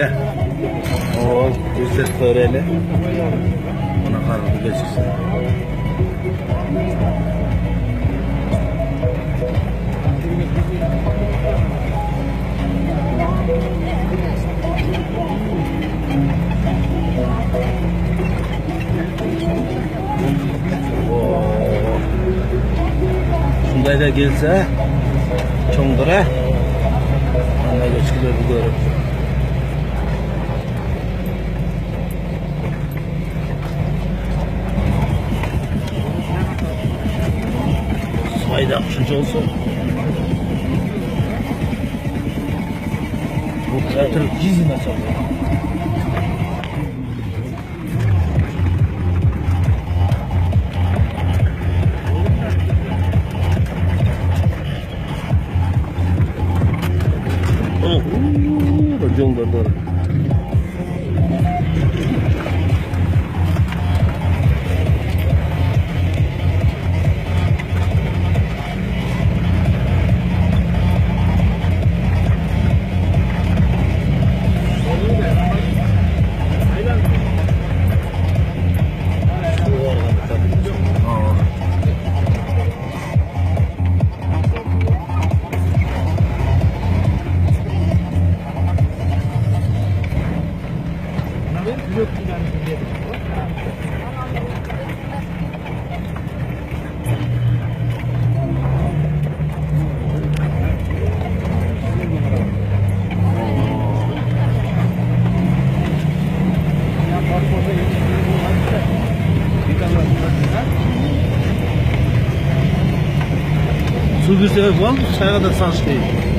ya. O bir ses öğreli. Ona kararlı geçirsin. Şunday da gelse çoğundur ha. Ana geçkileri görüp. Sayda akışıcı olsun. Bu traktor gizine çalıyor. Racon doğru. Su bir sebep var mı? Çaya da saç değil.